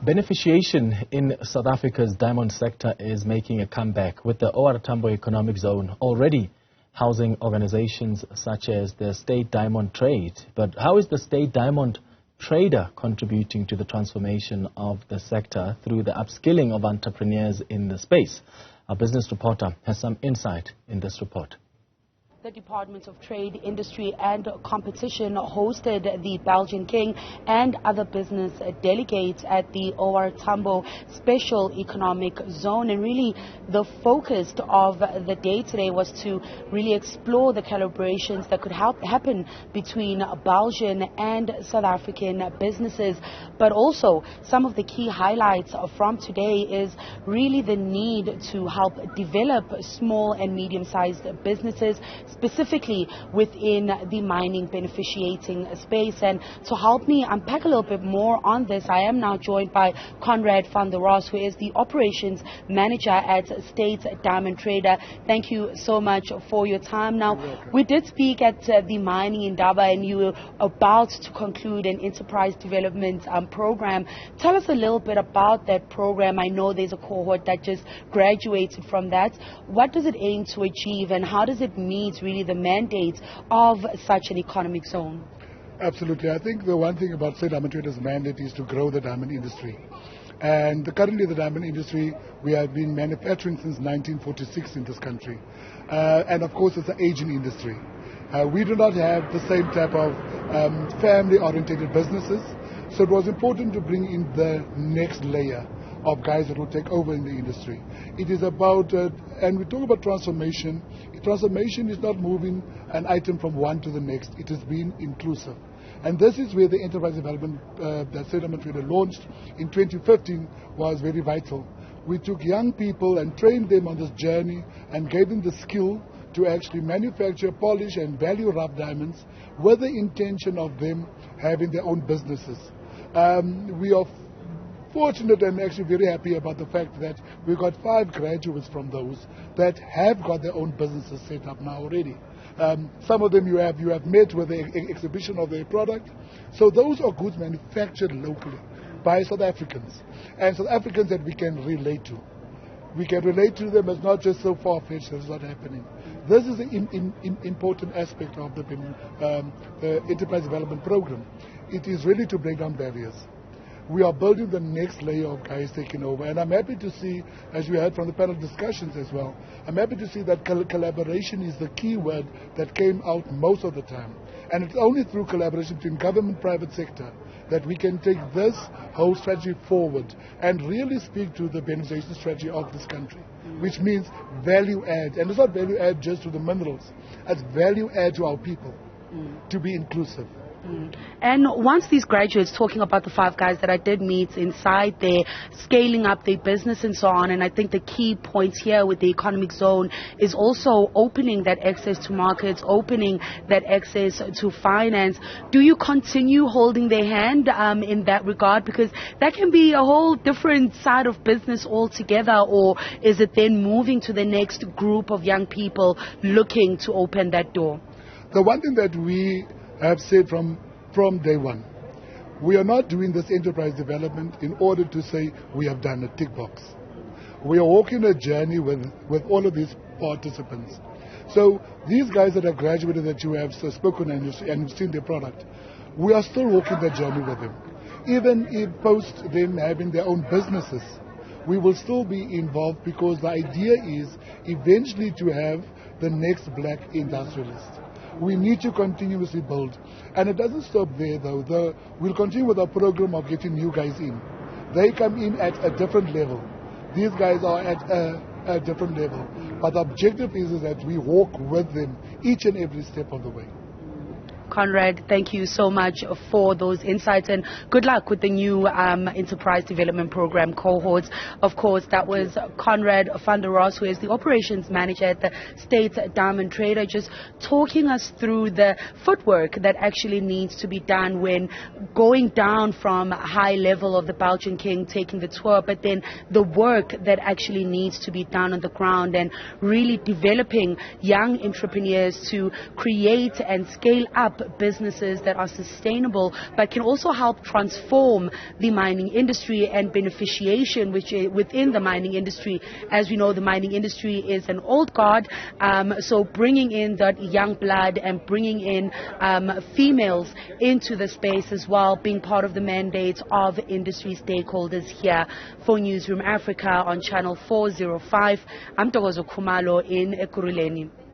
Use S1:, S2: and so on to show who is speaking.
S1: Beneficiation in South Africa's diamond sector is making a comeback, with the OR Tambo Economic Zone already housing organizations such as the State Diamond Trade. But how is the State Diamond Trader contributing to the transformation of the sector through the upskilling of entrepreneurs in the space? Our business reporter has some insight in this report.
S2: The Department of Trade, Industry and Competition hosted the Belgian King and other business delegates at the OR Tambo Special Economic Zone, and really the focus of the day today was to really explore the collaborations that could happen between Belgian and South African businesses. But also some of the key highlights from today is really the need to help develop small and medium-sized businesses, specifically within the mining beneficiating space. And to help me unpack a little bit more on this, I am now joined by Conrad van der Ross, who is the operations manager at State Diamond Trader. Thank you so much for your time. Now, we did speak at the mining in Daba, and you were about to conclude an enterprise development program. Tell us a little bit about that program. I know there's a cohort that just graduated from that. What does it aim to achieve, and how does it meet really the mandate of such an economic zone?
S3: Absolutely. I think the one thing about State Diamond Trader's mandate is to grow the diamond industry. And currently the diamond industry, we have been manufacturing since 1946 in this country. And of course it's an aging industry. We do not have the same type of family-oriented businesses. So it was important to bring in the next layer of guys that will take over in the industry. It is about, and we talk about transformation. Transformation is not moving an item from one to the next. It is being inclusive. And this is where the enterprise development that State Diamond Trader launched in 2015 was very vital. We took young people and trained them on this journey and gave them the skill to actually manufacture, polish and value rough diamonds with the intention of them having their own businesses. We are fortunate and actually very happy about the fact that we got 5 graduates from those that have got their own businesses set up now already. Some of them you have met with the exhibition of their product. So those are goods manufactured locally by South Africans, and South Africans that we can relate to. We can relate to them as not just so far-fetched as not happening. This is an important aspect of the enterprise development program. It is really to break down barriers. We are building the next layer of guys taking over. And I'm happy to see, as we heard from the panel discussions as well, I'm happy to see that collaboration is the key word that came out most of the time. And it's only through collaboration between government and private sector that we can take this whole strategy forward and really speak to the beneficiation strategy of this country, which means value add. And it's not value add just to the minerals, it's value add to our people, to be inclusive.
S2: And once these graduates, talking about the 5 guys that I did meet inside there, scaling up their business and so on, and I think the key points here with the economic zone is also opening that access to markets, opening that access to finance. Do you continue holding their hand in that regard? Because that can be a whole different side of business altogether, or is it then moving to the next group of young people looking to open that door?
S3: The one thing that we have said from day one, we are not doing this enterprise development in order to say we have done a tick box. We are walking a journey with all of these participants. So these guys that have graduated, that you have spoken and you've seen their product, we are still walking that journey with them. Even if post them having their own businesses, we will still be involved, because the idea is eventually to have the next black industrialist. We need to continuously build. And it doesn't stop there though. We'll continue with our program of getting new guys in. They come in at a different level. These guys are at a different level. But the objective is that we walk with them each and every step of the way.
S2: Conrad, thank you so much for those insights, and good luck with the new enterprise development program cohorts. Of course, that was Conrad van der Ross, who is the operations manager at the State Diamond Trader, just talking us through the footwork that actually needs to be done when going down from high level of the Belgian King, taking the tour, but then the work that actually needs to be done on the ground and really developing young entrepreneurs to create and scale up up businesses that are sustainable, but can also help transform the mining industry and beneficiation, which is within the mining industry. As we know, the mining industry is an old guard, so bringing in that young blood and bringing in females into the space as well, being part of the mandate of industry stakeholders here. For Newzroom Afrika on channel 405, I'm Togozo Khumalo in Ekurhuleni.